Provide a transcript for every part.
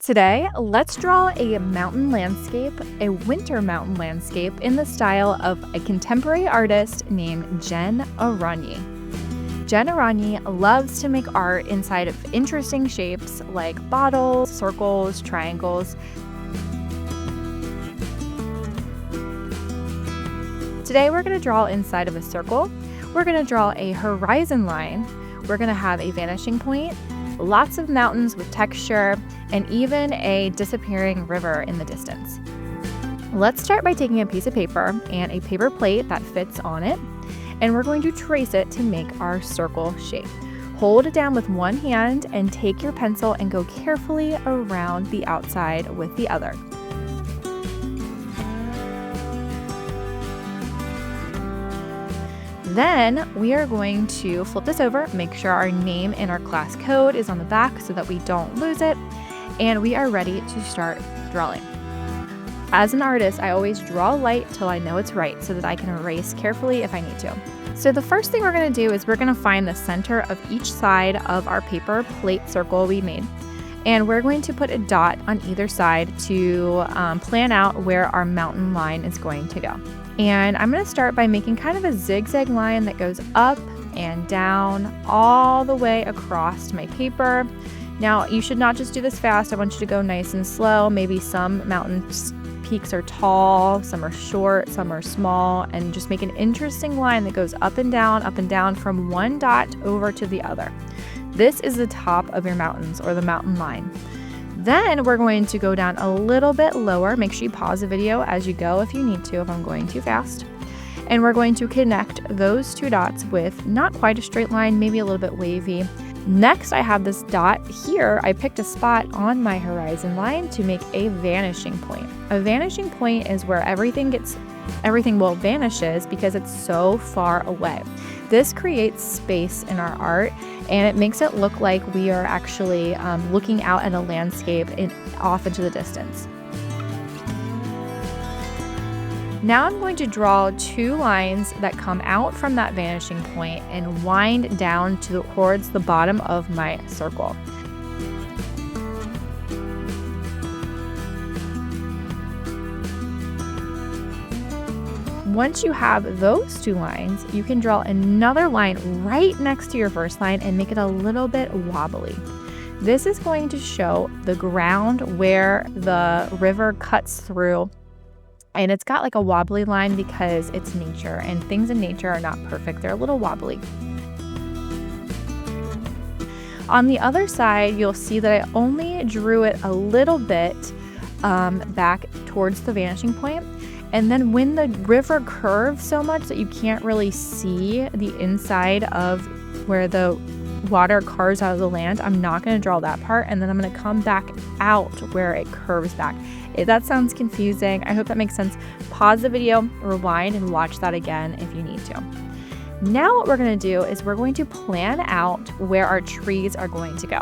Today, let's draw a mountain landscape, a winter mountain landscape in the style of a contemporary artist named Jen Aranyi. Jen Aranyi loves to make art inside of interesting shapes like bottles, circles, triangles. Today, we're going to draw inside of a circle. We're going to draw a horizon line. We're going to have a vanishing point, lots of mountains with texture, and even a disappearing river in the distance. Let's start by taking a piece of paper and a paper plate that fits on it, and we're going to trace it to make our circle shape. Hold it down with one hand and take your pencil and go carefully around the outside with the other. Then we are going to flip this over, make sure our name and our class code is on the back so that we don't lose it, and we are ready to start drawing. As an artist, I always draw light till I know it's right so that I can erase carefully if I need to. So the first thing we're going to do is we're going to find the center of each side of our paper plate circle we made, and we're going to put a dot on either side to plan out where our mountain line is going to go. And I'm going to start by making kind of a zigzag line that goes up and down all the way across my paper. Now, you should not just do this fast. I want you to go nice and slow. Maybe some mountain peaks are tall, some are short, some are small, and just make an interesting line that goes up and down from one dot over to the other. This is the top of your mountains or the mountain line. Then we're going to go down a little bit lower. Make sure you pause the video as you go if you need to, if I'm going too fast. And we're going to connect those two dots with not quite a straight line, maybe a little bit wavy. Next, I have this dot here. I picked a spot on my horizon line to make a vanishing point. A vanishing point is where everything vanishes because it's so far away. This creates space in our art, and it makes it look like we are actually looking out at a landscape off into the distance. Now I'm going to draw two lines that come out from that vanishing point and wind down towards the bottom of my circle. Once you have those two lines, you can draw another line right next to your first line and make it a little bit wobbly. This is going to show the ground where the river cuts through, and it's got like a wobbly line because it's nature, and things in nature are not perfect. They're a little wobbly. On the other side, you'll see that I only drew it a little bit back towards the vanishing point. And then when the river curves so much that you can't really see the inside of where the water carves out of the land, I'm not going to draw that part, and then I'm going to come back out where it curves back. If that sounds confusing, I hope that makes sense. Pause the video, rewind, and watch that again if you need to. Now what we're going to do is we're going to plan out where our trees are going to go.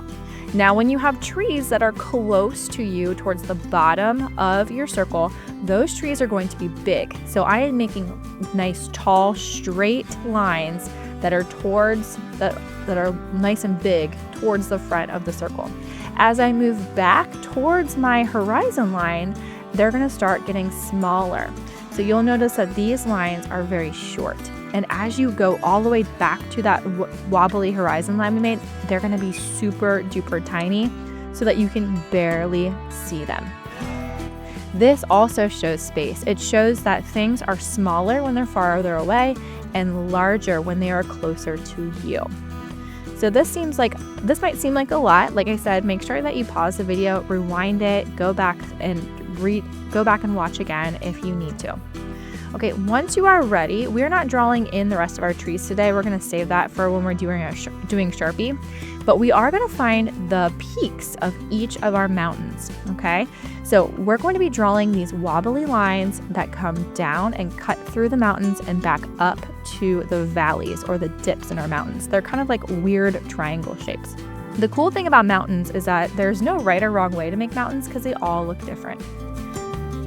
Now, when you have trees that are close to you towards the bottom of your circle, those trees are going to be big. So I am making nice, tall, straight lines that are nice and big towards the front of the circle. As I move back towards my horizon line, they're going to start getting smaller. So you'll notice that these lines are very short. And as you go all the way back to that wobbly horizon line we made, they're going to be super duper tiny so that you can barely see them. This also shows space. It shows that things are smaller when they're farther away and larger when they are closer to you. So this might seem like a lot. Like I said, make sure that you pause the video, rewind it, go back and watch again if you need to. Okay, once you are ready, we're not drawing in the rest of our trees today. We're going to save that for when we're doing Sharpie. But we are going to find the peaks of each of our mountains, okay? So we're going to be drawing these wobbly lines that come down and cut through the mountains and back up to the valleys or the dips in our mountains. They're kind of like weird triangle shapes. The cool thing about mountains is that there's no right or wrong way to make mountains because they all look different.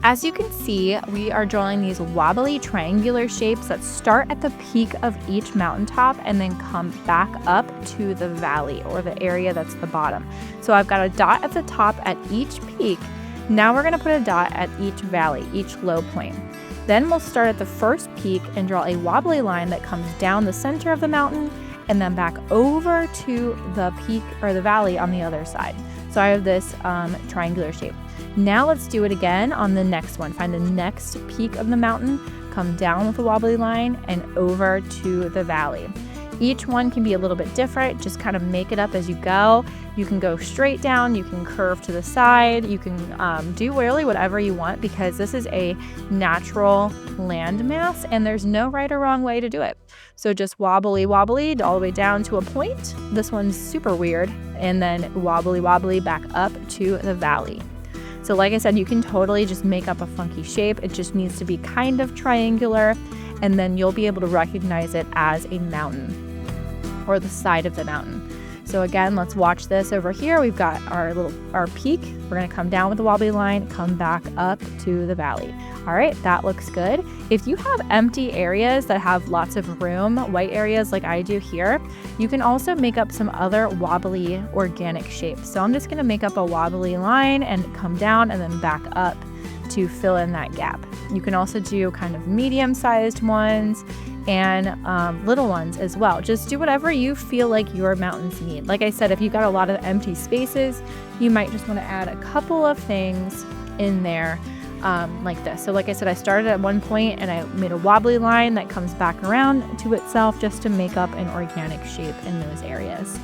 As you can see, we are drawing these wobbly triangular shapes that start at the peak of each mountaintop and then come back up to the valley or the area that's the bottom. So I've got a dot at the top at each peak. Now we're gonna put a dot at each valley, each low point. Then we'll start at the first peak and draw a wobbly line that comes down the center of the mountain and then back over to the peak or the valley on the other side. So I have this triangular shape. Now let's do it again on the next one. Find the next peak of the mountain, come down with a wobbly line and over to the valley. Each one can be a little bit different, just kind of make it up as you go. You can go straight down, you can curve to the side, you can do really whatever you want because this is a natural landmass and there's no right or wrong way to do it. So just wobbly wobbly all the way down to a point. This one's super weird. And then wobbly wobbly back up to the valley. So like I said, you can totally just make up a funky shape. It just needs to be kind of triangular and then you'll be able to recognize it as a mountain or the side of the mountain. So again, let's watch this over here. We've got our peak. We're gonna come down with the wobbly line, come back up to the valley. All right, that looks good. If you have empty areas that have lots of room, white areas like I do here, you can also make up some other wobbly organic shapes. So I'm just gonna make up a wobbly line and come down and then back up to fill in that gap. You can also do kind of medium-sized ones and little ones as well. Just do whatever you feel like your mountains need. Like I said, if you've got a lot of empty spaces, you might just want to add a couple of things in there like this. So like I said, I started at one point and I made a wobbly line that comes back around to itself just to make up an organic shape in those areas.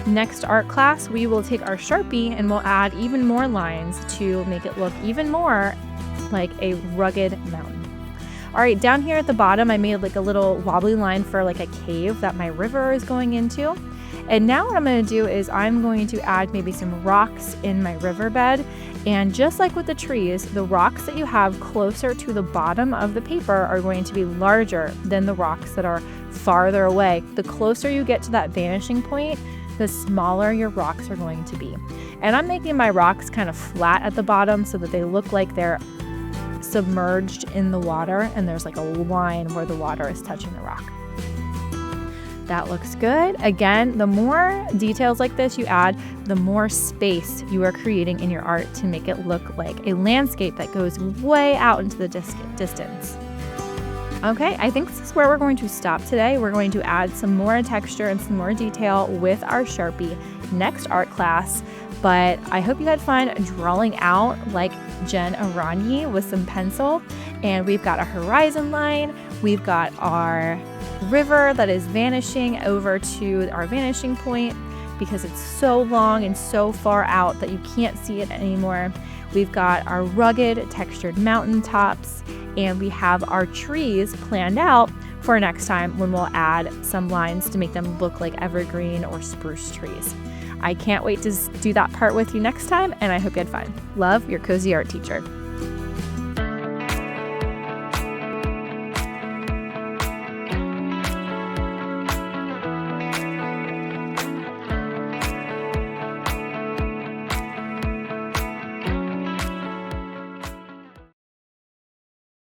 Next art class, we will take our Sharpie and we'll add even more lines to make it look even more like a rugged mountain. All right, down here at the bottom, I made like a little wobbly line for like a cave that my river is going into. And now what I'm going to do is I'm going to add maybe some rocks in my riverbed. And just like with the trees, the rocks that you have closer to the bottom of the paper are going to be larger than the rocks that are farther away. The closer you get to that vanishing point, the smaller your rocks are going to be. And I'm making my rocks kind of flat at the bottom so that they look like they're submerged in the water and there's like a line where the water is touching the rock. That looks good. Again, the more details like this you add, the more space you are creating in your art to make it look like a landscape that goes way out into the distance. Okay, I think this is where we're going to stop today. We're going to add some more texture and some more detail with our Sharpie next art class. But I hope you had fun drawing out like Jen Aranyi with some pencil. And we've got a horizon line. We've got our river that is vanishing over to our vanishing point because it's so long and so far out that you can't see it anymore. We've got our rugged textured mountaintops, and we have our trees planned out for next time when we'll add some lines to make them look like evergreen or spruce trees. I can't wait to do that part with you next time, and I hope you had fun. Love, your cozy art teacher.